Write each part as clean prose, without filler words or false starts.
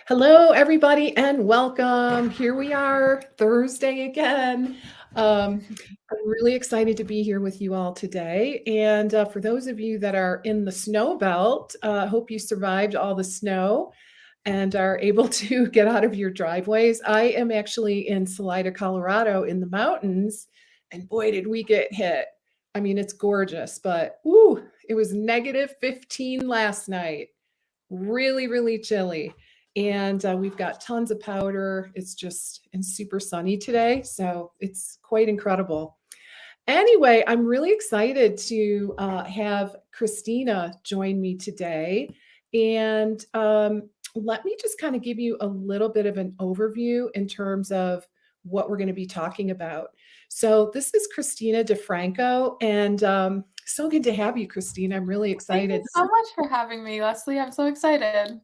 Hello, everybody, and welcome. Here we are, Thursday again. I'm really excited to be here with you all today. And for those of you that are in the snow belt, hope you survived all the snow and are able to get out of your driveways. I am actually in Salida, Colorado, in the mountains, and boy, did we get hit. I mean, it's gorgeous, but ooh, it was negative 15 last night. Really, really chilly. And we've got tons of powder. It's just and super sunny today. So it's quite incredible. Anyway, I'm really excited to have Christina join me today. And let me just kind of give you a little bit of an overview in terms of what we're going to be talking about. So, this is Christina DeFranco, and so good to have you, Christina. I'm really Thank you excited. so much for having me, Leslie. I'm so excited.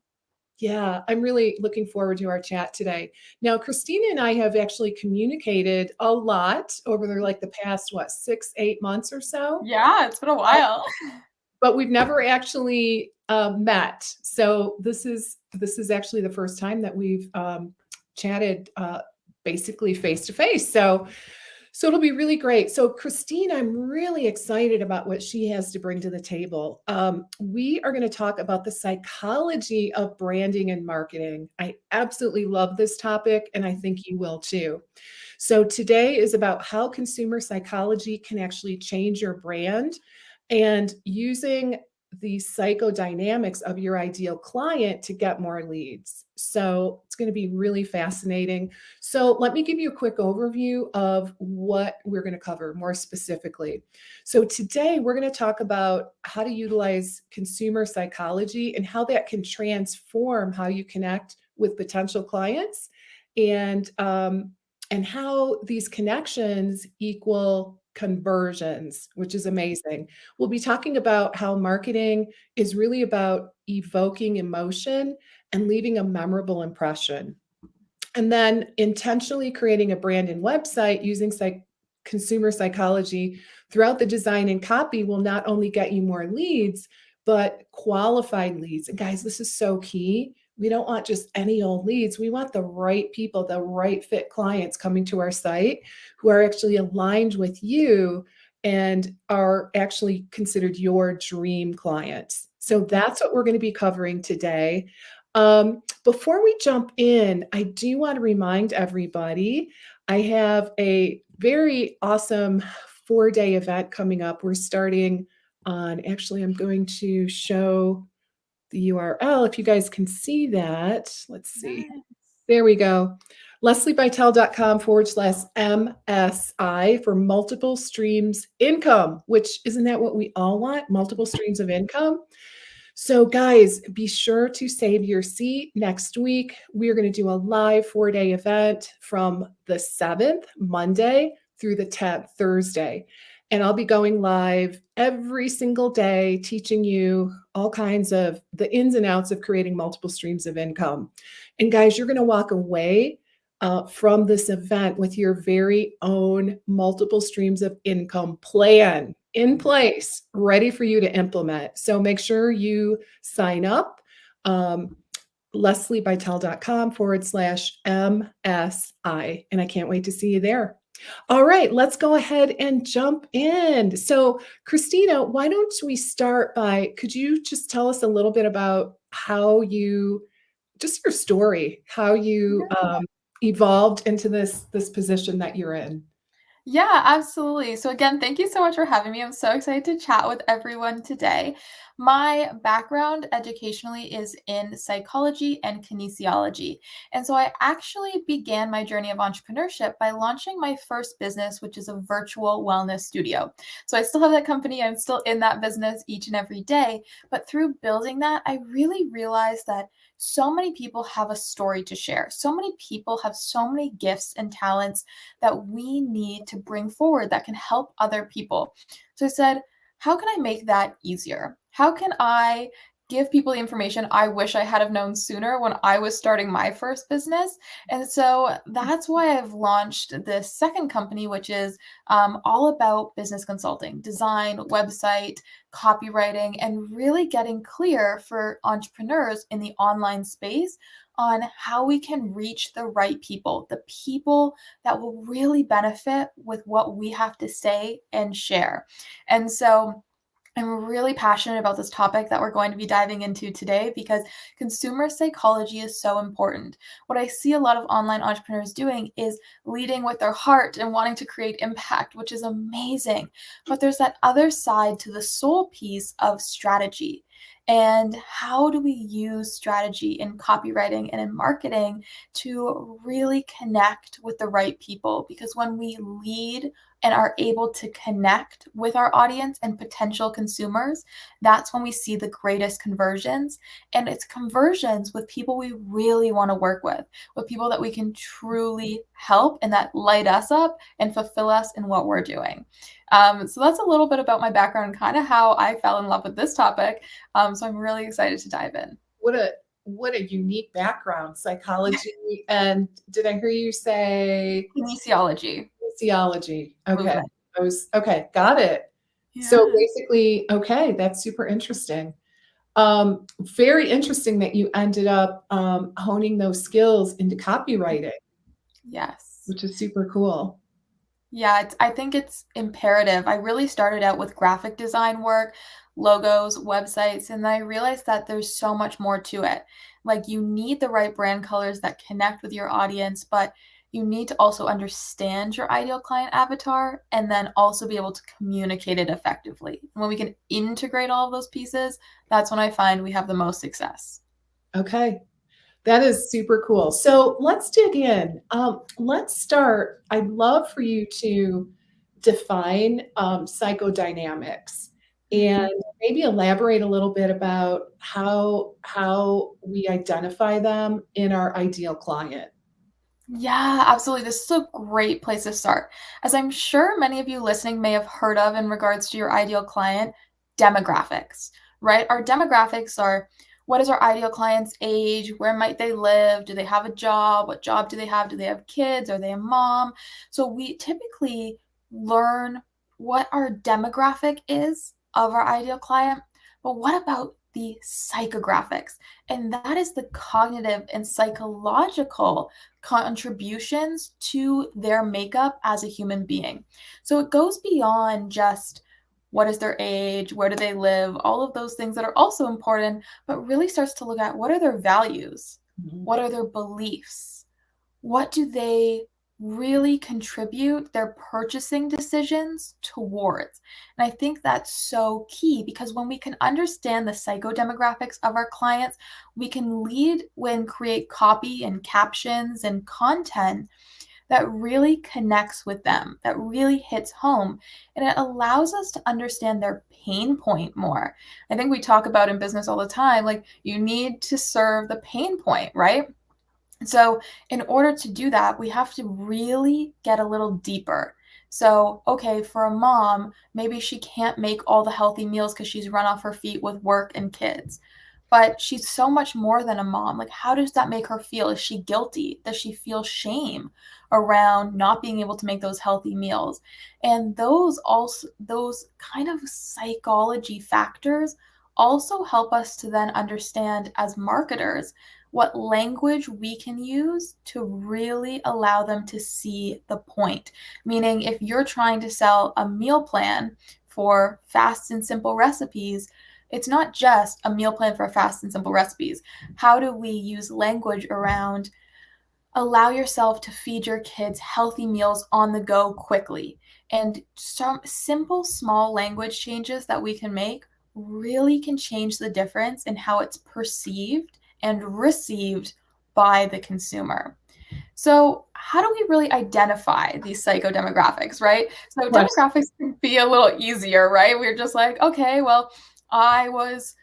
Yeah, I'm really looking forward to our chat today. Now, Christina and I have actually communicated a lot over like the past, what, 6, 8 months or so, Yeah, it's been a while. but we've never actually met. So this is actually the first time that we've chatted basically face to face. So it'll be really great. So, Christine, I'm really excited about what she has to bring to the table. We are going to talk about the psychology of branding and marketing. I absolutely love this topic, and I think you will too. So, today is about how consumer psychology can actually change your brand and using the psychodynamics of your ideal client to get more leads. So, it's going to be really fascinating. So, let me give you a quick overview of what we're going to cover more specifically. So, today we're going to talk about how to utilize consumer psychology and how that can transform how you connect with potential clients, and and how these connections equal conversions, which is amazing. We'll be talking about how marketing is really about evoking emotion and leaving a memorable impression. And then intentionally creating a brand and website using consumer psychology throughout the design and copy will not only get you more leads, but qualified leads. And guys, this is so key. We don't want just any old leads. We want the right people, the right fit clients coming to our site who are actually aligned with you and are actually considered your dream clients. So that's what we're going to be covering today. Before we jump in, I do want to remind everybody I have a very awesome 4-day event coming up. We're starting on, actually, I'm going to show the URL if you guys can see that. Let's see. Nice. There we go. LeslieBitel.com/MSI for multiple streams income, which isn't that what we all want? Multiple streams of income. So, guys, be sure to save your seat. Next week, we are going to do a live 4-day event from the 7th, Monday, through the 10th, Thursday. And I'll be going live every single day, teaching you all kinds of the ins and outs of creating multiple streams of income. And, guys, you're going to walk away from this event with your very own multiple streams of income plan in place, ready for you to implement. So make sure you sign up. LeslieBitel.com/MSI. And I can't wait to see you there. All right, let's go ahead and jump in. So, Christina, why don't we start by, could you just tell us a little bit about how you, just your story, how you evolved into this position that you're in? Yeah, absolutely. So, again, thank you so much for having me. I'm so excited to chat with everyone today. My background educationally is in psychology and kinesiology. And so, I actually began my journey of entrepreneurship by launching my first business, which is a virtual wellness studio. So, I still have that company, I'm still in that business each and every day. But through building that, I really realized that so many people have a story to share. So many people have so many gifts and talents that we need to bring forward that can help other people. So I said, how can I make that easier? How can I give people the information I wish I had have known sooner when I was starting my first business. And so that's why I've launched this second company, which is all about business consulting, design, website, copywriting, and really getting clear for entrepreneurs in the online space on how we can reach the right people, the people that will really benefit with what we have to say and share. And so I'm really passionate about this topic that we're going to be diving into today because consumer psychology is so important. What I see a lot of online entrepreneurs doing is leading with their heart and wanting to create impact, which is amazing. But there's that other side to the soul piece of strategy. And how do we use strategy in copywriting and in marketing to really connect with the right people? Because when we lead and are able to connect with our audience and potential consumers, that's when we see the greatest conversions. And it's conversions with people we really want to work with people that we can truly help and that light us up and fulfill us in what we're doing. So that's a little bit about my background and kind of how I fell in love with this topic. So I'm really excited to dive in. What a unique background, psychology. And did I hear you say Kinesiology. physiology? Okay. Movement. Okay, got it. So Yeah. basically, okay, that's super interesting. Very interesting that you ended up honing those skills into copywriting, Yes. which is super cool. Yeah, I think it's imperative. I really started out with graphic design work, logos, websites, and then I realized that there's so much more to it. Like you need the right brand colors that connect with your audience, but you need to also understand your ideal client avatar and then also be able to communicate it effectively. And when we can integrate all of those pieces, that's when I find we have the most success. Okay, that is super cool. So let's dig in. Let's start. I'd love for you to define psychodynamics Mhm. and maybe elaborate a little bit about how we identify them in our ideal client. Yeah, absolutely. This is a great place to start. As I'm sure many of you listening may have heard of in regards to your ideal client, demographics, right? Our demographics are what is our ideal client's age? Where might they live? Do they have a job? What job do they have? Do they have kids? Are they a mom? So we typically learn what our demographic is of our ideal client. But what about the psychographics? And that is the cognitive and psychological contributions to their makeup as a human being. So it goes beyond just what is their age, where do they live, all of those things that are also important, but really starts to look at what are their values, Mhm. what are their beliefs, what do they really contribute their purchasing decisions towards? And I think that's so key because when we can understand the psychodemographics of our clients, we can lead when create copy and captions and content that really connects with them, that really hits home. And it allows us to understand their pain point more. I think we talk about in business all the time, like you need to serve the pain point, right? So, in order to do that, we have to really get a little deeper. So, okay, for a mom, maybe she can't make all the healthy meals because she's run off her feet with work and kids. But she's so much more than a mom. Like, how does that make her feel? Is she guilty? Does she feel shame around not being able to make those healthy meals? And those kind of psychology factors also help us to then understand as marketers what language we can use to really allow them to see the point. Meaning, if you're trying to sell a meal plan for fast and simple recipes, it's not just a meal plan for fast and simple recipes. How do we use language around allow yourself to feed your kids healthy meals on the go quickly? And some simple, small language changes that we can make really can change the difference in how it's perceived and received by the consumer. So, how do we really identify these psychodemographics, right? So, Question. demographics can be a little easier, right? We're just like, okay, well, I was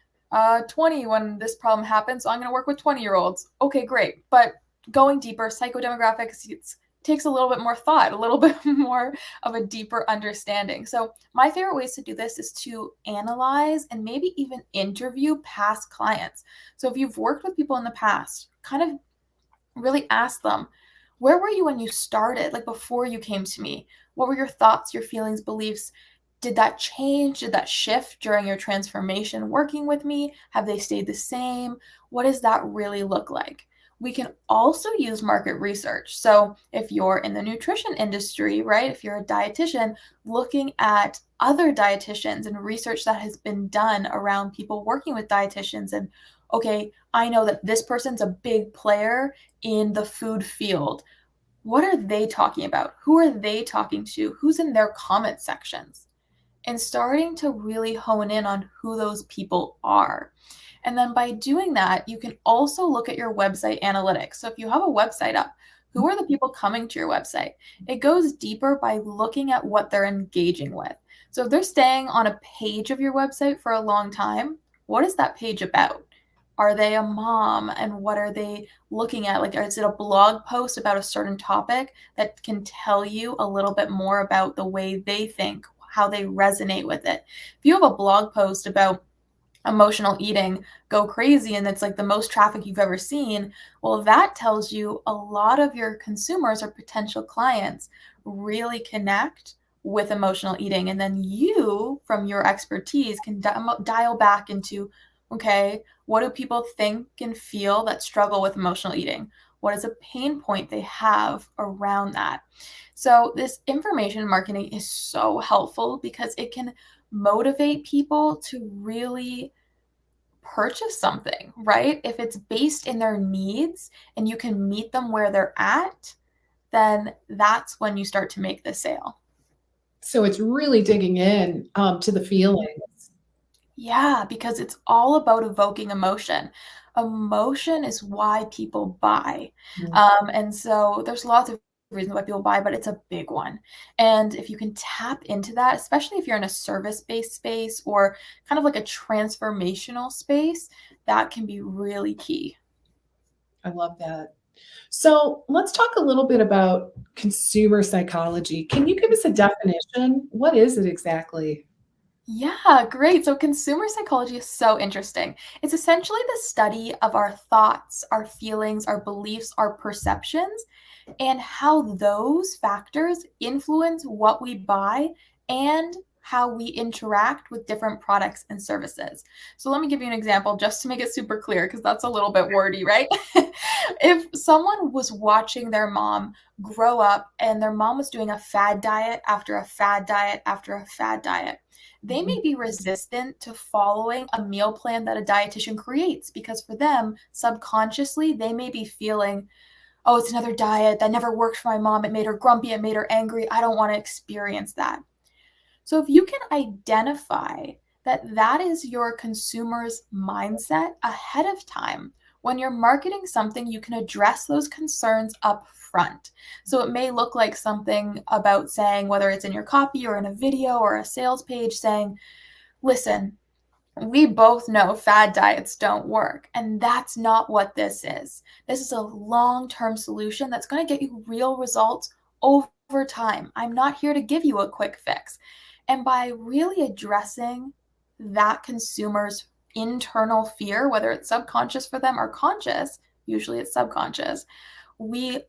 20 when this problem happened, so I'm going to work with 20-year-olds. Okay, great. But going deeper, psychodemographics, it's takes a little bit more thought, a little bit more of a deeper understanding. So my favorite ways to do this is to analyze and maybe even interview past clients. So if you've worked with people in the past, kind of really ask them, where were you when you started? Like before you came to me, what were your thoughts, your feelings, beliefs? Did that change? Did that shift during your transformation working with me? Have they stayed the same? What does that really look like? We can also use market research. So if you're in the nutrition industry, right? If you're a dietitian, looking at other dietitians and research that has been done around people working with dietitians, and okay, I know that this person's a big player in the food field. What are they talking about? Who are they talking to? Who's in their comment sections? And starting to really hone in on who those people are. And then by doing that, you can also look at your website analytics. So if you have a website up, who are the people coming to your website? It goes deeper by looking at what they're engaging with. So if they're staying on a page of your website for a long time, what is that page about? Are they a mom, and what are they looking at? Like, is it a blog post about a certain topic that can tell you a little bit more about the way they think, how they resonate with it? If you have a blog post about emotional eating go crazy and it's like the most traffic you've ever seen, well, that tells you a lot of your consumers or potential clients really connect with emotional eating. And then you, from your expertise, can dial back into, okay, what do people think and feel that struggle with emotional eating? What is a pain point they have around that? So this information marketing is so helpful because it can motivate people to really purchase something, right? If it's based in their needs and you can meet them where they're at, then that's when you start to make the sale. So it's really digging in to the feelings. Yeah, because it's all about evoking emotion. Emotion is why people buy. Mm. And so there's lots of reasons why people buy, but it's a big one. And if you can tap into that, especially if you're in a service-based space or kind of like a transformational space, that can be really key. I love that. So let's talk a little bit about consumer psychology. Can you give us a definition? What is it exactly? Yeah, great. So consumer psychology is so interesting. It's essentially the study of our thoughts, our feelings, our beliefs, our perceptions, and how those factors influence what we buy and how we interact with different products and services. So let me give you an example just to make it super clear because that's a little bit wordy, right? If someone was watching their mom grow up and their mom was doing a fad diet after a fad diet after a fad diet, they may be resistant to following a meal plan that a dietitian creates because for them, subconsciously, they may be feeling, oh, it's another diet that never worked for my mom. It made her grumpy. It made her angry. I don't want to experience that. So if you can identify that that is your consumer's mindset ahead of time, when you're marketing something, you can address those concerns up front. So it may look like something about saying, whether it's in your copy or in a video or a sales page, saying, listen, we both know fad diets don't work, and that's not what this is. This is a long-term solution that's going to get you real results over time. I'm not here to give you a quick fix. And by really addressing that consumer's internal fear, whether it's subconscious for them or conscious, usually it's subconscious, we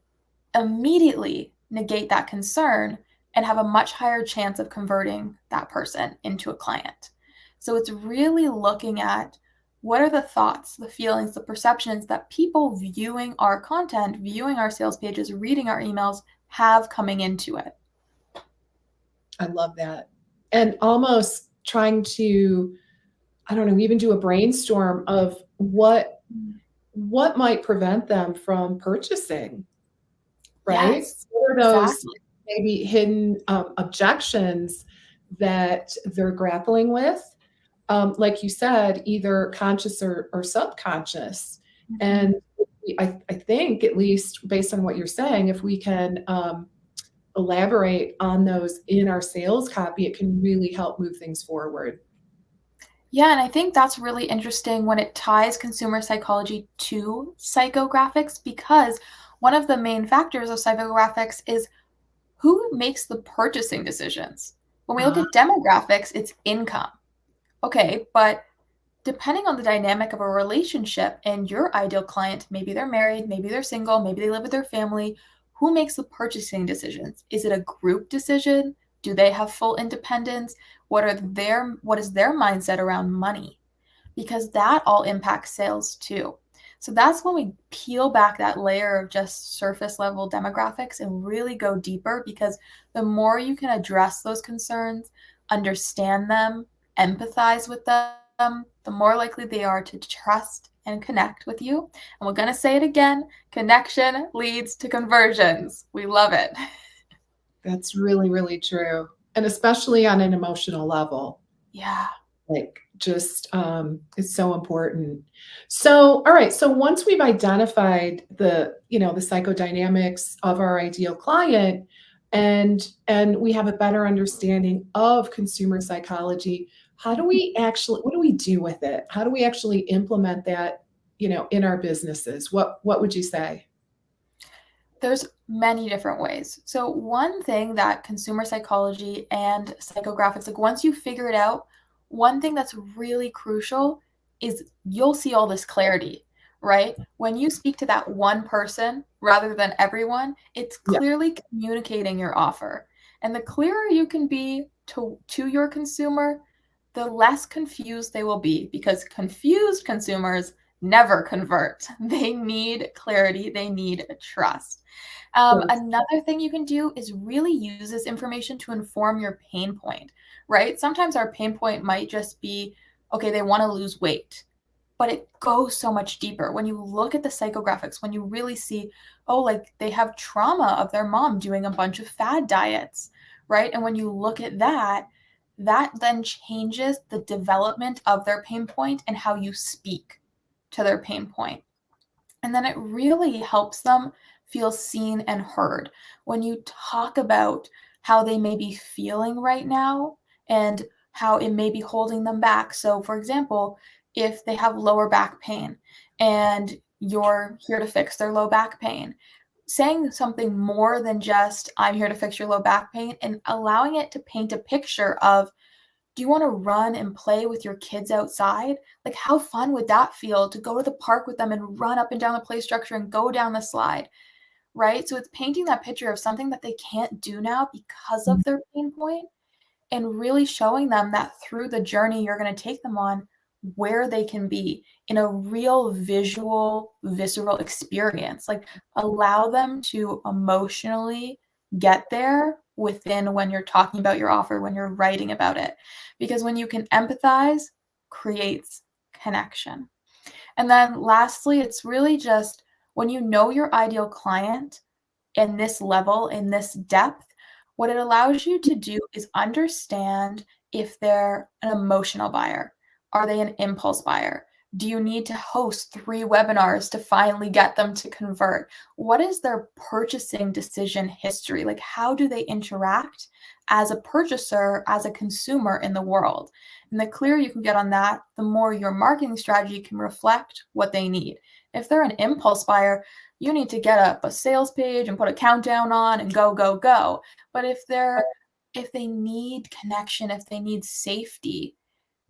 immediately negate that concern and have a much higher chance of converting that person into a client. So it's really looking at what are the thoughts, the feelings, the perceptions that people viewing our content, viewing our sales pages, reading our emails have coming into it. I love that. And almost trying to, I don't know, even do a brainstorm of what might prevent them from purchasing, right? Yes, What are those exactly. maybe hidden objections that they're grappling with? Like you said, either conscious or subconscious. Mhm. And I think, at least based on what you're saying, if we can elaborate on those in our sales copy, it can really help move things forward. Yeah, and I think that's really interesting when it ties consumer psychology to psychographics, because one of the main factors of psychographics is who makes the purchasing decisions. When we look Ah, at demographics, it's income. Okay, but depending on the dynamic of a relationship and your ideal client, maybe they're married, maybe they're single, maybe they live with their family, who makes the purchasing decisions? Is it a group decision? Do they have full independence? What is their mindset around money? Because that all impacts sales too. So that's when we peel back that layer of just surface level demographics and really go deeper, because the more you can address those concerns, understand them, empathize with them, the more likely they are to trust and connect with you. And we're going to say it again, connection leads to conversions. We love it. that's really, really true. And especially on an emotional level. Yeah. Like just it's so important. So all right, so once we've identified the, the psychodynamics of our ideal client, and we have a better understanding of consumer psychology, what do we do with it? How do we actually implement that, in our businesses? What would you say? There's many different ways. So one thing that consumer psychology and psychographics, like once you figure it out, one thing that's really crucial is you'll see all this clarity, right? When you speak to that one person rather than everyone, it's Yeah. clearly communicating your offer. And the clearer you can be to your consumer, the less confused they will be, because confused consumers never convert. They need clarity, they need trust. Yes. Another thing you can do is really use this information to inform your pain point, right? Sometimes our pain point might just be, okay, they want to lose weight, but it goes so much deeper. When you look at the psychographics, when you really see, oh, like they have trauma of their mom doing a bunch of fad diets, right? And when you look at that, that then changes the development of their pain point and how you speak to their pain point. And then it really helps them feel seen and heard. When you talk about how they may be feeling right now and how it may be holding them back. So, for example, if they have lower back pain and you're here to fix their low back pain, saying something more than just, I'm here to fix your low back pain, and allowing it to paint a picture of, do you want to run and play with your kids outside? Like, how fun would that feel to go to the park with them and run up and down the play structure and go down the slide, right? So it's painting that picture of something that they can't do now because of their pain point, and really showing them that through the journey you're going to take them on, where they can be in a real visual, visceral experience. Like, allow them to emotionally get there within when you're talking about your offer, when you're writing about it. Because when you can empathize, creates connection. And then lastly, it's really just when you know your ideal client in this level, in this depth, what it allows you to do is understand if they're an emotional buyer. Are they an impulse buyer? Do you need to host 3 webinars to finally get them to convert? What is their purchasing decision history? Like, how do they interact as a purchaser, as a consumer in the world? And the clearer you can get on that, the more your marketing strategy can reflect what they need. If they're an impulse buyer, you need to get up a sales page and put a countdown on and go, go, go. But if they need connection, if they need safety,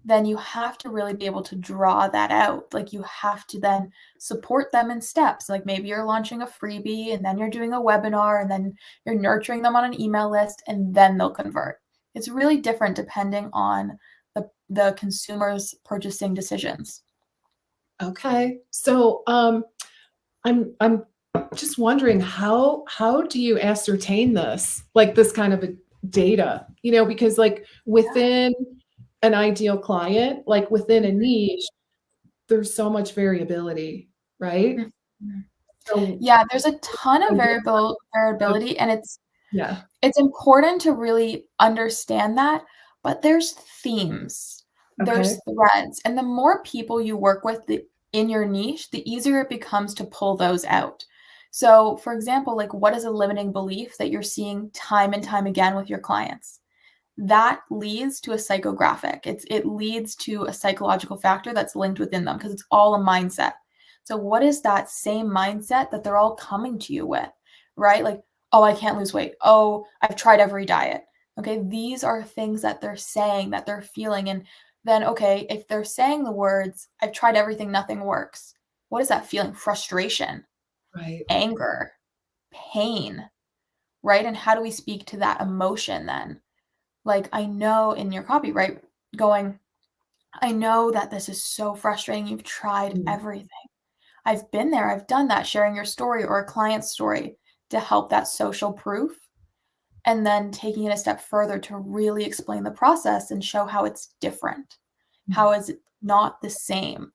then you have to really be able to draw that out. Like, you have to then support them in steps. Like, maybe you're launching a freebie and then you're doing a webinar and then you're nurturing them on an email list and then they'll convert. It's really different depending on the consumer's purchasing decisions. Okay. So I'm just wondering, how do you ascertain this, like this kind of a data, because like within an ideal client, like within a niche, there's so much variability, right? Mhm. So Yeah, there's a ton of idea of, variability, and yeah. it's important to really understand that, but there's themes, Okay. there's threads, and the more people you work with in your niche, the easier it becomes to pull those out. So, for example, like, what is a limiting belief that you're seeing time and time again with your clients? that leads to a psychographic. It leads to a psychological factor that's linked within them because it's all a mindset. So what is that same mindset that they're all coming to you with, right? Like, oh, I can't lose weight. Oh, I've tried every diet. Okay, these are things that they're saying, that they're feeling. And then, okay, if they're saying the words, I've tried everything, nothing works. What is that feeling? Frustration, Right. anger, pain, right? And how do we speak to that emotion then? Like, I know in your copy, right? Going, I know that this is so frustrating. You've tried Mm. everything. I've been there. I've done that, sharing your story or a client's story to help that social proof. And then taking it a step further to really explain the process and show how it's different. How is it not the same?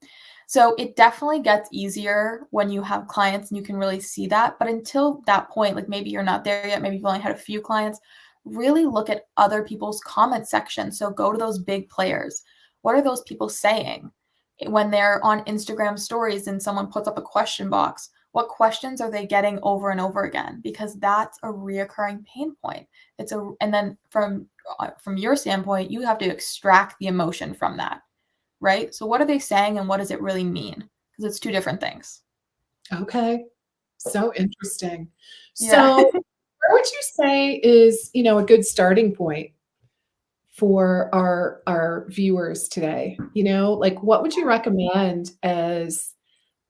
So it definitely gets easier when you have clients and you can really see that. But until that point, like maybe you're not there yet, maybe you've only had a few clients, really look at other people's comment sections. So go to those big players. What are those people saying? When they're on Instagram stories and someone puts up a question box, what questions are they getting over and over again? Because that's a reoccurring pain point. And then from your standpoint, you have to extract the emotion from that, right? So what are they saying and what does it really mean? Because it's two different things. Okay. So interesting. Yeah. So where would you say is, a good starting point for our viewers today? Like what would you recommend as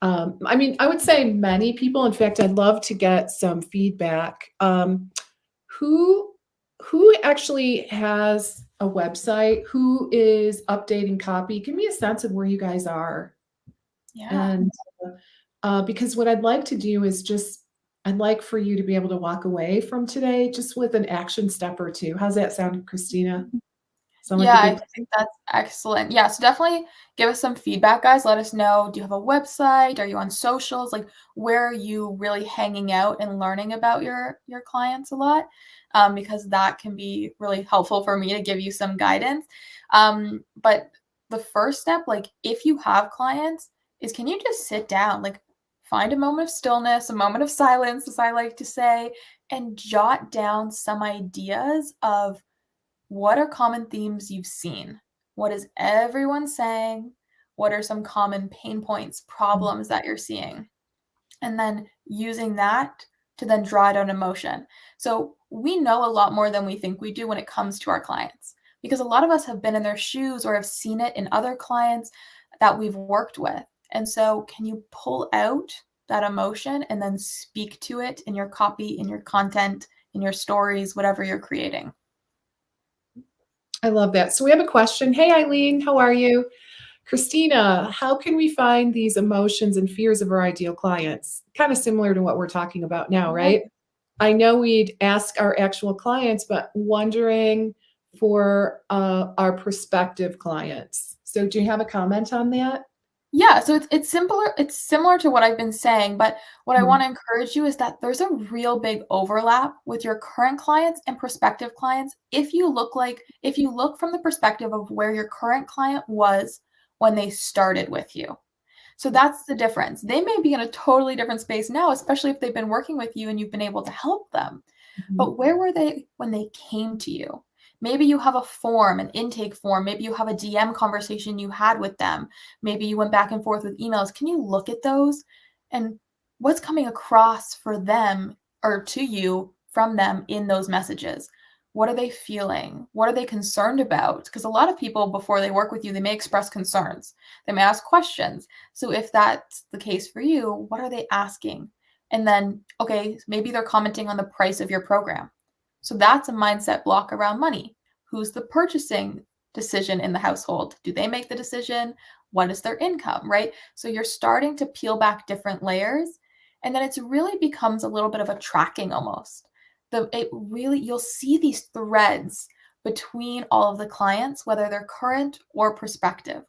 I mean, I would say many people, in fact, I'd love to get some feedback. Who who actually has a website? Who is updating copy? Give me a sense of where you guys are. Yeah. And because what I'd like to do is I'd like for you to be able to walk away from today just with an action step or two. How's that sound, Christina? Sound like Yeah, a I good think that's excellent. Yeah, so definitely give us some feedback, guys. Let us know. Do you have a website? Are you on socials? Like, where are you really hanging out and learning about your clients a lot? Because that can be really helpful for me to give you some guidance. But the first step, like, if you have clients, is can you just sit down, like, find a moment of stillness, a moment of silence, as I like to say, and jot down some ideas of what are common themes you've seen? What is everyone saying? What are some common pain points, problems that you're seeing? And then using that to then draw down emotion. So we know a lot more than we think we do when it comes to our clients because a lot of us have been in their shoes or have seen it in other clients that we've worked with. And so, can you pull out that emotion and then speak to it in your copy, in your content, in your stories, whatever you're creating? I love that. So we have a question. Hey, Eileen, how are you? Christina, how can we find these emotions and fears of our ideal clients? Kind of similar to what we're talking about now, Yeah. right? I know we'd ask our actual clients, but wondering for our prospective clients. So, do you have a comment on that? Yeah, so it's similar to what I've been saying, but what I Mm. wanna encourage you is that there's a real big overlap with your current clients and prospective clients if you look from the perspective of where your current client was when they started with you. So that's the difference. They may be in a totally different space now, especially if they've been working with you and you've been able to help them. Mhm. But where were they when they came to you? Maybe you have a form, an intake form. Maybe you have a DM conversation you had with them. Maybe you went back and forth with emails. Can you look at those and what's coming across for them or to you from them in those messages? What are they feeling? What are they concerned about? Because a lot of people, before they work with you, they may express concerns. They may ask questions. So, if that's the case for you, what are they asking? And then, okay, maybe they're commenting on the price of your program. So that's a mindset block around money. Who's the purchasing decision in the household? Do they make the decision? What is their income, right? So you're starting to peel back different layers. And then it's really becomes a little bit of a tracking almost. It really, you'll see these threads between all of the clients, whether they're current or prospective.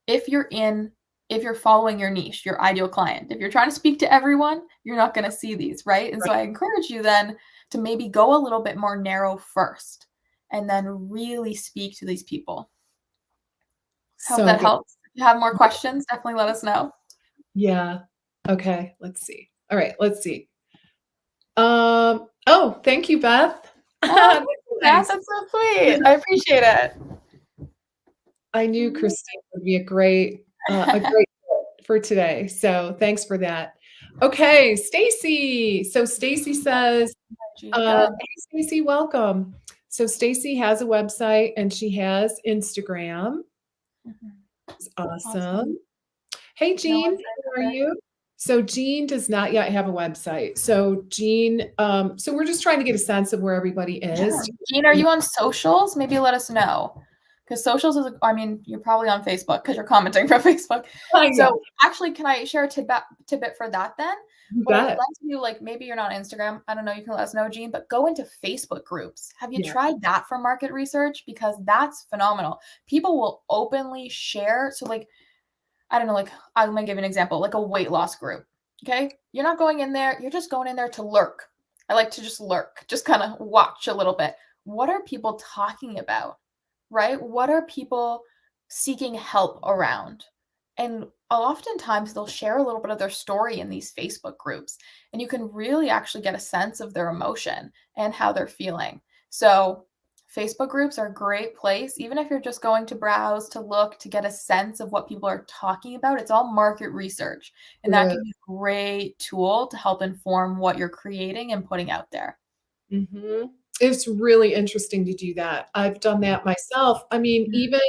If you're in if you're following your niche, your ideal client. If you're trying to speak to everyone, you're not going to see these, right? And so Right. I encourage you then to maybe go a little bit more narrow first and then really speak to these people. Hope So that good. helps. If you have more questions, definitely let us know. Yeah. Okay. Let's see. All right. Let's see. Oh, thank you, Beth. Oh, Nice. that's so sweet. I appreciate it. I knew Christine would be a great fit for today. So thanks for that. Okay, Stacy. So Stacy says, Go ahead. hey, Stacy, welcome. So Stacy has a website and she has Instagram. Mhm. It's Awesome. awesome. Hey, No Jean, one's how are there. you? So Jean does not yet have a website. So Jean, so we're just trying to get a sense of where everybody Yeah. is. Jean, are you on socials? Maybe let us know. Because socials is, I mean, you're probably on Facebook because you're commenting from Facebook. Yeah, So actually, can I share a tidbit for that then? you What I would bet. like to do, like maybe you're not on Instagram. I don't know. You can let us know, Jean, but go into Facebook groups. Have you Yeah. tried that for market research? Because that's phenomenal. People will openly share. So like, I don't know, like I'm gonna give you an example, like a weight loss group. Okay. You're not going in there, you're just going in there to lurk. I like to just lurk, just kind of watch a little bit. What are people talking about? Right? What are people seeking help around? And oftentimes they'll share a little bit of their story in these Facebook groups, and you can really actually get a sense of their emotion and how they're feeling. So Facebook groups are a great place, even if you're just going to browse, to look, to get a sense of what people are talking about. It's all market research, and that Good. can be a great tool to help inform what you're creating and putting out there. It's really interesting to do that. I've done that myself. I mean, even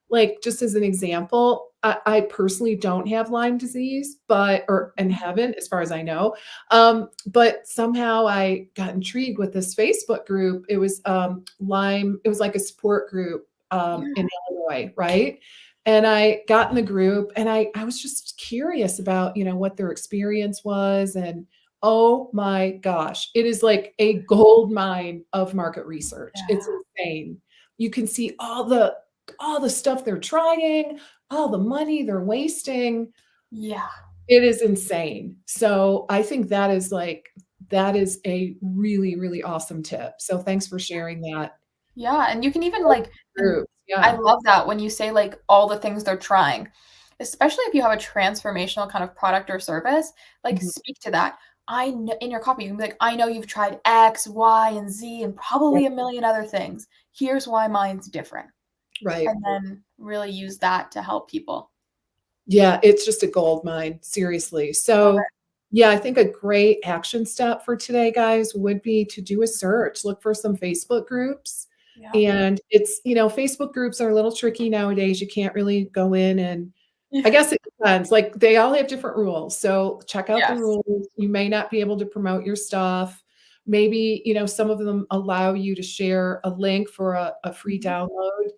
like just as an example, I personally don't have Lyme disease, and haven't, as far as I know. But somehow I got intrigued with this Facebook group. It was Lyme. It was like a support group Yeah. in Illinois, right? And I got in the group, and I was just curious about what their experience was, and oh my gosh, it is like a gold mine of market research. It's Yeah. insane. You can see all the stuff they're trying, all the money they're wasting. Yeah. It is insane. So I think that is a really, really awesome tip. So thanks for sharing that. Yeah, and you can even like, and Groups, I yeah. love that when you say like all the things they're trying, especially if you have a transformational kind of product or service, like Mhm. speak to that. I know in your copy, you can be like, I know you've tried X, Y, and Z, and Right. probably a million other things. Here's why mine's different. Right. And then really use that to help people. Yeah, it's just a gold mine, seriously. Love So, it. yeah, I think a great action step for today, guys, would be to do a search, look for some Facebook groups. Yep. And Facebook groups are a little tricky nowadays. You can't really go in and I Yeah. guess it depends. Like they all have different rules. So check out the Yes. rules. You may not be able to promote your stuff. Maybe, some of them allow you to share a link for a free Mhm. download,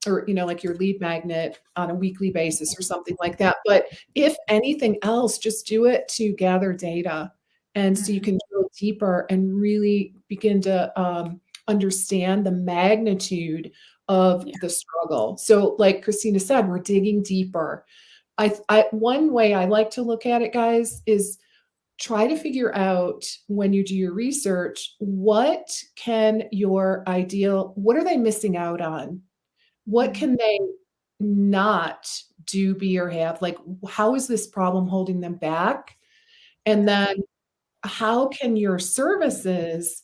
or like your lead magnet on a weekly basis or something like that. But if anything else, just do it to gather data, and so you Mhm. can go deeper and really begin to understand the magnitude of Yeah. the struggle. So, like Christina said, we're digging deeper. One way I like to look at it, guys, is try to figure out when you do your research, what are they missing out on? What Mhm. can they not do, be, or have? Like, how is this problem holding them back? And Yeah. then how can your services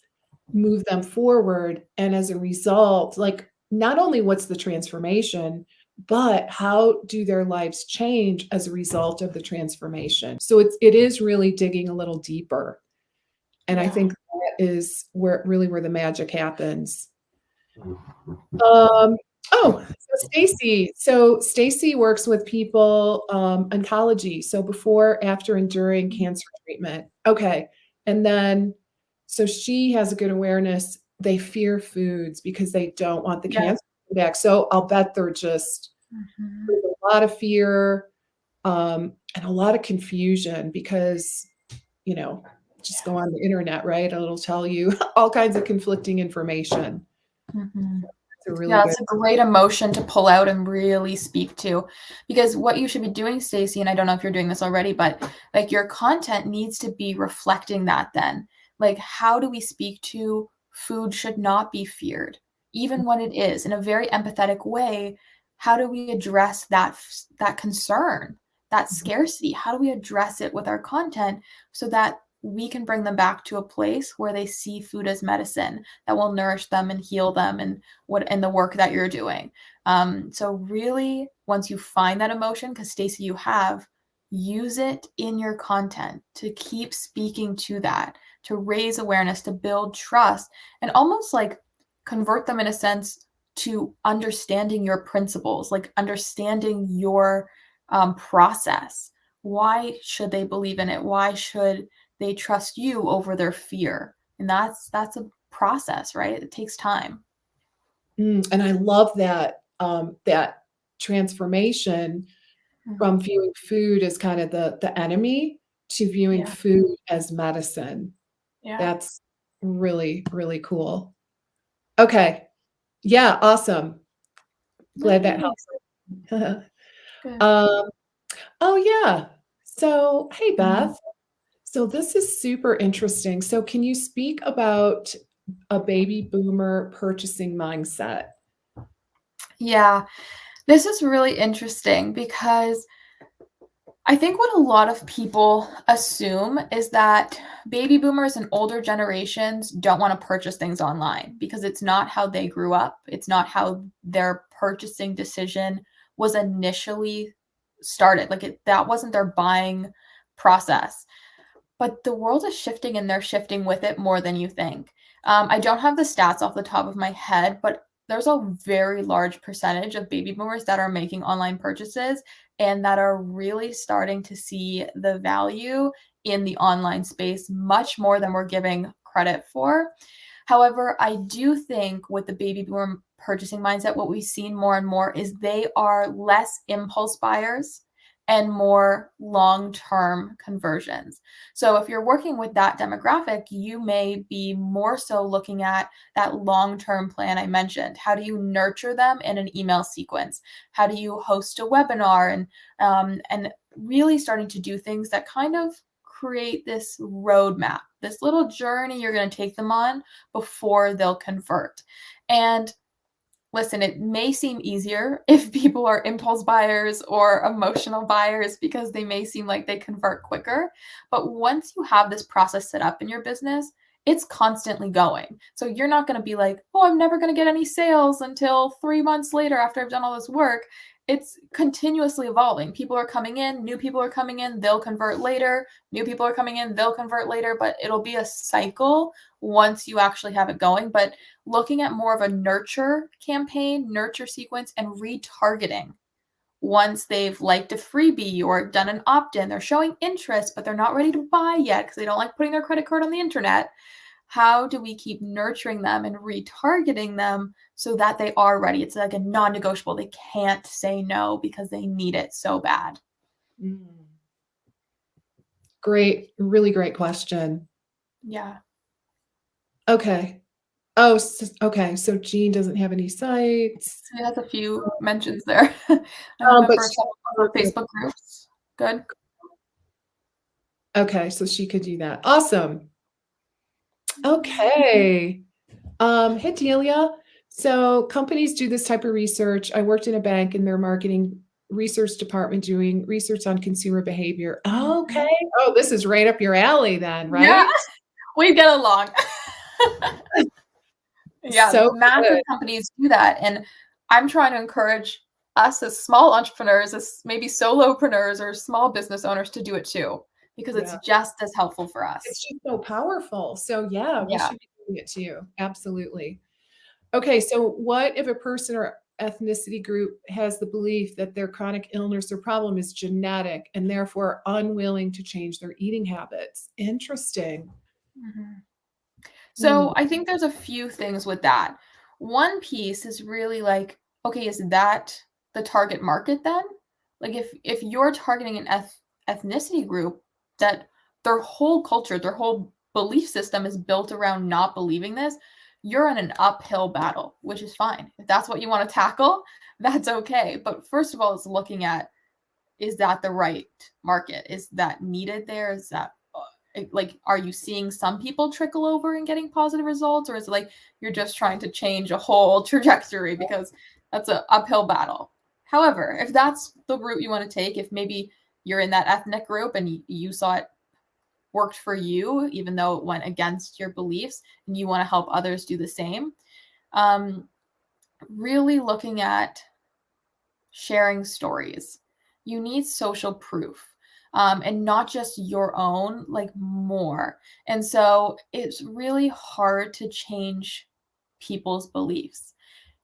move them forward? And as a result, like, not only what's the transformation, but how do their lives change as a result of the transformation? So it is really digging a little deeper. And I Yeah. think that is where the magic happens. Um, so Stacy works with people, oncology, so before, after, and during cancer treatment. Okay, and then so she has a good awareness. They fear foods because they don't want the Yeah. cancer to come back, so I'll bet Mhm. there's a lot of fear, and a lot of confusion because, you know, just Yeah. go on the internet, right? It'll tell you all kinds of conflicting information. Mhm. It's a really Yeah, good. it's a great emotion to pull out and really speak to. Because what you should be doing, Stacey, and I don't know if you're doing this already, but like your content needs to be reflecting that then. Like, how do we speak to food should not be feared, even when it is, in a very empathetic way? How do we address that concern, that scarcity? How do we address it with our content so that we can bring them back to a place where they see food as medicine that will nourish them and heal them and the work that you're doing. So really, once you find that emotion, because Stacey, you have, use it in your content to keep speaking to that, to raise awareness, to build trust, and almost like convert them in a sense to understanding your principles, like understanding your process. Why should they believe in it? Why should they trust you over their fear? And that's a process, right? It takes time. And I love that that transformation from viewing food as kind of the enemy to viewing Yeah. food as medicine. Yeah. That's really, really cool. Okay. Yeah, awesome. Glad that Nice. helps. Good. Um, oh yeah. So, hey Mhm. Beth. So this is super interesting. So can you speak about a baby boomer purchasing mindset? Yeah, this is really interesting because I think what a lot of people assume is that baby boomers and older generations don't want to purchase things online because it's not how they grew up. It's not how their purchasing decision was initially started. That wasn't their buying process. But the world is shifting and they're shifting with it more than you think. I don't have the stats off the top of my head, but there's a very large percentage of baby boomers that are making online purchases and that are really starting to see the value in the online space much more than we're giving credit for. However, I do think with the baby boomer purchasing mindset, what we've seen more and more is they are less impulse buyers and more long-term conversions. So if you're working with that demographic, you may be more so looking at that long-term plan I mentioned. How do you nurture them in an email sequence? How do you host a webinar and really starting to do things that kind of create this roadmap, this little journey you're going to take them on before they'll convert. And listen, it may seem easier if people are impulse buyers or emotional buyers because they may seem like they convert quicker. But once you have this process set up in your business, it's constantly going. So you're not going to be like, oh, I'm never going to get any sales until 3 months later after I've done all this work. It's continuously evolving. People are coming in, new people are coming in, they'll convert later. New people are coming in, they'll convert later, but it'll be a cycle once you actually have it going. But looking at more of a nurture campaign, nurture sequence, and retargeting once they've liked a freebie or done an opt-in, they're showing interest, but they're not ready to buy yet because they don't like putting their credit card on the internet. How do we keep nurturing them and retargeting them so that they are ready? It's like a non-negotiable. They can't say no because they need it so bad. Mm. Great, really great question. Yeah. Okay. Oh, okay. So Jean doesn't have any sites. It has a few mentions there. A But member of Facebook groups. Good. okay, so she could do that. Awesome. Okay. Hey Delia. So companies do this type of research. I worked in a bank in their marketing research department doing research on consumer behavior. Okay. Oh, this is right up your alley then, right? Yeah, we get along. Yeah, So massive good. companies do that, and I'm trying to encourage us as small entrepreneurs, as maybe solopreneurs or small business owners to do it too, because it's Yeah. just as helpful for It's us. just so powerful. So yeah, we Yeah. should be doing it too. Absolutely. Okay, so what if a person or ethnicity group has the belief that their chronic illness or problem is genetic and therefore unwilling to change their eating habits? Interesting. Mhm. Hmm. So I think there's a few things with that. One piece is really like, okay, is that the target market then? Like if you're targeting an ethnicity group that their whole culture, their whole belief system is built around not believing this, you're in an uphill battle, which is fine. If that's what you want to tackle, that's okay. But first of all, it's looking at, is that the right market? Is that needed there? Is that like, are you seeing some people trickle over and getting positive results, or is it like you're just trying to change a whole trajectory? Because that's an uphill battle. However, if that's the route you want to take, if maybe you're in that ethnic group and you saw it worked for you, even though it went against your beliefs, and you want to help others do the same. Really looking at sharing stories. You need social proof. And not just your own, like more. And so it's really hard to change people's beliefs.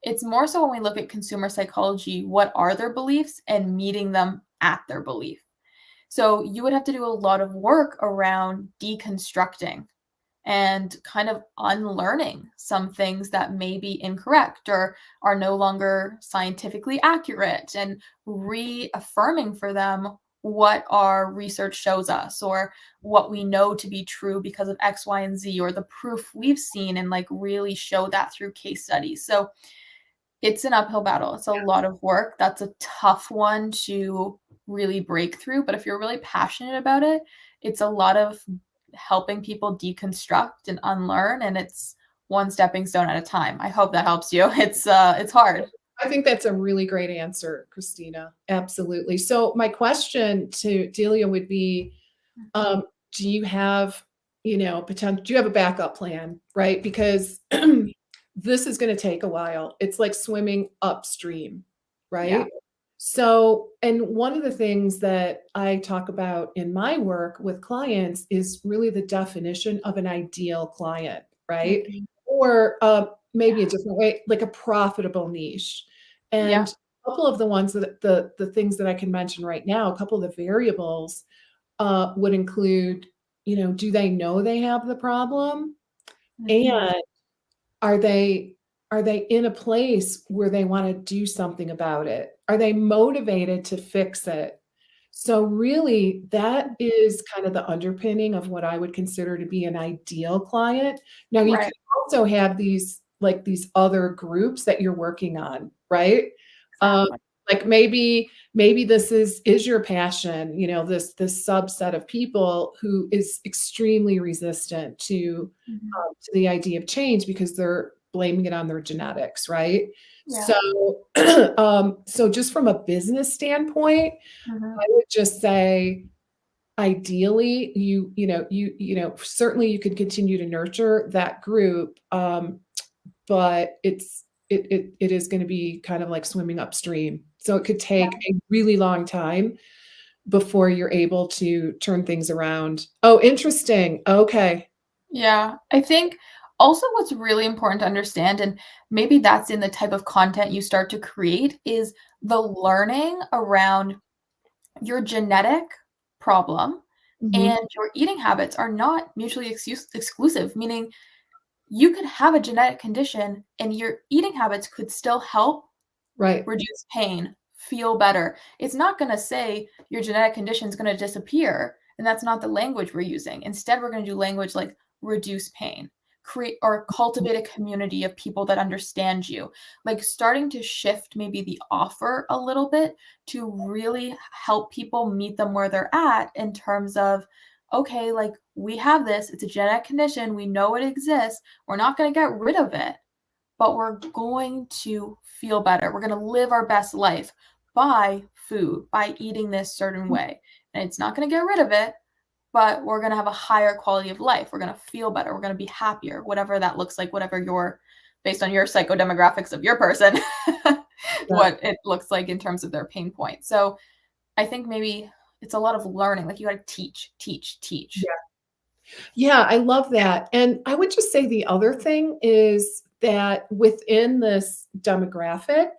It's more so when we look at consumer psychology, what are their beliefs and meeting them at their belief. So you would have to do a lot of work around deconstructing and kind of unlearning some things that may be incorrect or are no longer scientifically accurate, and reaffirming for them what our research shows us or what we know to be true because of X, Y, and Z, or the proof we've seen, and like really show that through case studies. So it's an uphill battle. It's a lot of work. That's a tough one to really break through. But if you're really passionate about it, it's a lot of helping people deconstruct and unlearn, and it's one stepping stone at a time. I hope that helps you. It's hard. I think that's a really great answer, Christina. Absolutely. So my question to Delia would be, do you have, potential, do you have a backup plan, right? Because this is going to take a while. It's like swimming upstream, Yeah. right? So, and one of the things that I talk about in my work with clients is really the definition of an ideal client, right? Mhm. Or maybe a different way, like a profitable niche. Yeah. And a couple of the ones that the things that I can mention right now, a couple of the variables would include, do they know they have the problem? Mhm. And are they are they in a place where they wanna do something about it? Are they motivated to fix it? So really, that is kind of the underpinning of what I would consider to be an ideal client. Now you Right. can also have these, like, these other groups that you're working on, right? Um, Exactly. like maybe this is your passion, this subset of people who is extremely resistant Mhm. to the idea of change because they're blaming it on their genetics, right? Yeah. So, so just from a business standpoint, Mhm. I would just say, ideally, certainly you could continue to nurture that group, but it is going to be kind of like swimming upstream. So it could take a really long time before you're able to turn things around. Oh, interesting. Okay. Yeah. I think also what's really important to understand, and maybe that's in the type of content you start to create, is the learning around your genetic problem Mhm. and your eating habits are not mutually exclusive, meaning you could have a genetic condition and your eating habits could still help Right. reduce pain, feel better. It's not going to say your genetic condition is going to disappear. And that's not the language we're using. Instead, we're going to do language like reduce pain, create or cultivate a community of people that understand you. Like starting to shift maybe the offer a little bit to really help people meet them where they're at in terms of, okay, like we have this, it's a genetic condition, we know it exists, we're not going to get rid of it, but we're going to feel better. We're going to live our best life by food, by eating this certain way. And it's not going to get rid of it, but we're going to have a higher quality of life. We're going to feel better. We're going to be happier, whatever that looks like, whatever your, based on your psychodemographics of your person, Yeah. what it looks like in terms of their pain point. So I think maybe it's a lot of learning. Like you got to teach, teach, teach. Yeah, I love that. And I would just say the other thing is that within this demographic,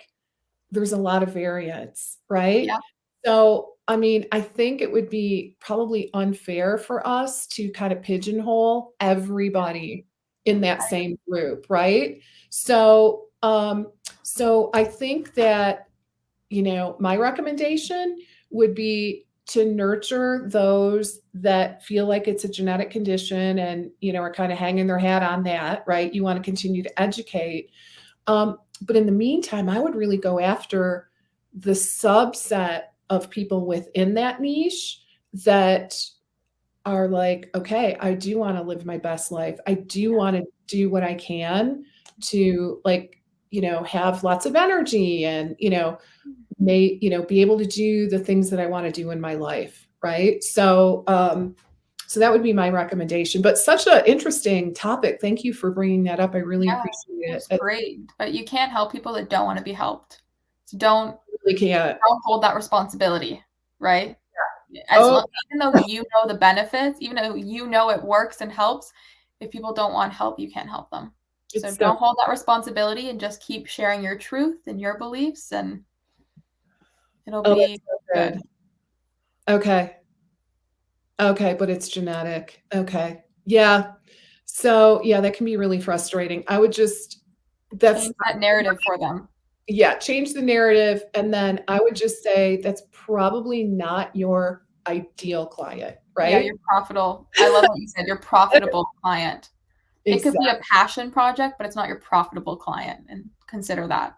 there's a lot of variance, right? Yeah. So, I mean, I think it would be probably unfair for us to kind of pigeonhole everybody in that same group, right? So, so I think that, my recommendation would be to nurture those that feel like it's a genetic condition and, are kind of hanging their hat on that, right? You want to continue to educate. But in the meantime, I would really go after the subset of people within that niche that are like, okay, I do want to live my best life. I do want to do what I can to, like, have lots of energy and, be able to do the things that I want to do in my life. Right. So, So that would be my recommendation. But such an interesting topic. Thank you for bringing that up. I really Yeah, appreciate it's it. great, but you can't help people that don't want to be helped. So don't Really can't. hold that responsibility, right? Oh, Even though you know the benefits, even though you know it works and helps, if people don't want help, you can't help them. So it's so. don't hold that responsibility and just keep sharing your truth and your beliefs, and it'll Oh, be that's so good. good. Okay. Okay, but it's genetic. Okay. Yeah. So, yeah, that can be really frustrating. I would just that's Change that narrative for them. yeah, change the narrative, and then I would just say that's probably not your ideal client, Yeah, right? you're profitable. I love what you said, your profitable client. It could be Exactly. a passion project, but it's not your profitable client, and consider that.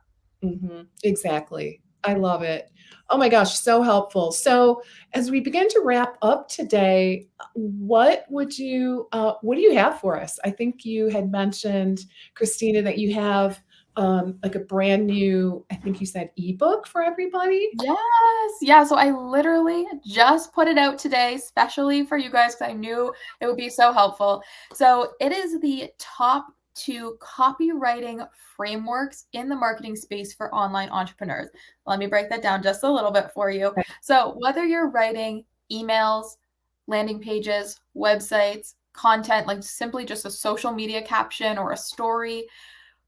Exactly. I love it. Oh my gosh, so helpful. So, as we begin to wrap up today, what do you have for us? I think you had mentioned, Christina, that you have like a brand new, I think you said ebook for everybody. Yes. Yeah, so I literally just put it out today, especially for you guys, because I knew it would be so helpful. So it is the top 2 copywriting frameworks in the marketing space for online entrepreneurs. Let me break that down just a little bit for you. Okay. So whether you're writing emails, landing pages, websites, content, like simply just a social media caption or a story,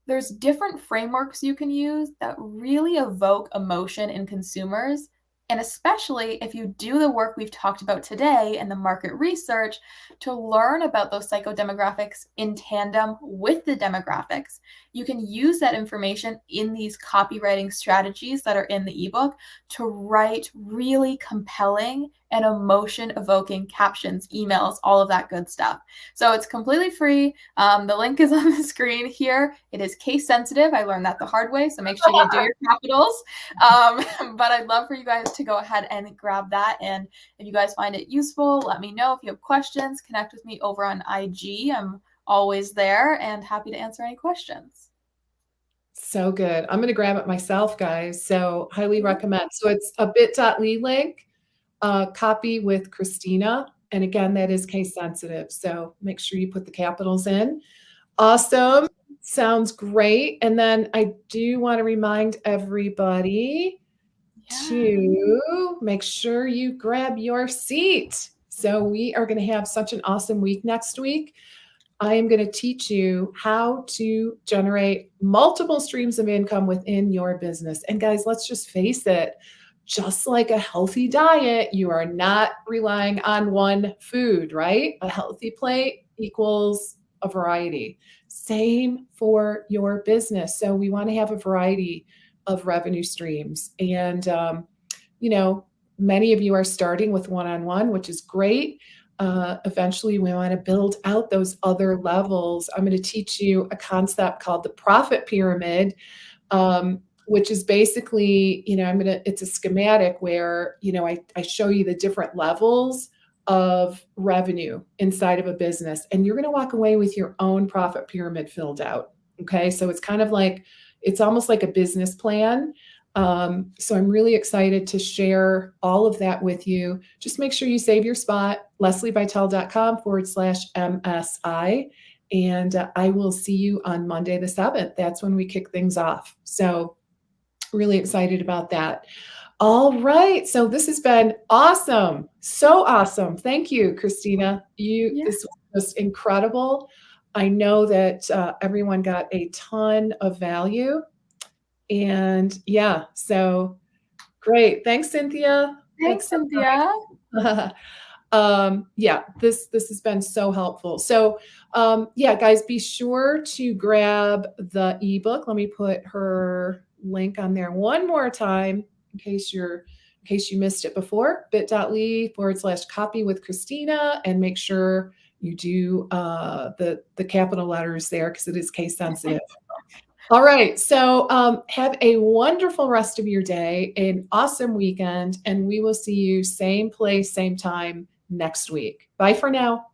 there's different frameworks you can use that really evoke emotion in consumers. And especially if you do the work we've talked about today and the market research to learn about those psychodemographics in tandem with the demographics, you can use that information in these copywriting strategies that are in the ebook to write really compelling and emotion evoking captions, emails, all of that good stuff. So it's completely free. The link is on the screen here. It is case sensitive. I learned that the hard way, so make sure you do your capitals. But I'd love for you guys to go ahead and grab that. And if you guys find it useful, let me know. If you have questions, connect with me over on IG. I'm always there and happy to answer any questions. So good. I'm going to grab it myself, guys. So, highly recommend. So, it's a bit.ly link, copy with Christina. And again, that is case sensitive. So, make sure you put the capitals in. Awesome. Sounds great. And then I do want to remind everybody Yeah. to make sure you grab your seat. So, we are going to have such an awesome week next week. I am going to teach you how to generate multiple streams of income within your business. And guys, let's just face it, just like a healthy diet, you are not relying on one food, right? A healthy plate equals a variety. Same for your business. So we want to have a variety of revenue streams. And, you know, many of you are starting with one-on-one, which is great. Eventually, we want to build out those other levels. I'm going to teach you a concept called the profit pyramid, which is basically, it's a schematic where, I show you the different levels of revenue inside of a business, and you're going to walk away with your own profit pyramid filled out. Okay. So it's almost like a business plan. So I'm really excited to share all of that with you. Just make sure you save your spot, lesliebitel.com/MSI. And I will see you on Monday the 7th. That's when we kick things off. So really excited about that. All right. So this has been awesome. So awesome. Thank you, Christina. This was just incredible. I know that everyone got a ton of value. And yeah, so great. Thanks, Cynthia. Thanks, Cynthia. Yeah, this has been so helpful. So yeah, guys, be sure to grab the ebook. Let me put her link on there one more time in case you missed it before. bit.ly/copy with Christina, and make sure you do the capital letters there because it is case sensitive. All right. So have a wonderful rest of your day, an awesome weekend, and we will see you same place, same time next week. Bye for now.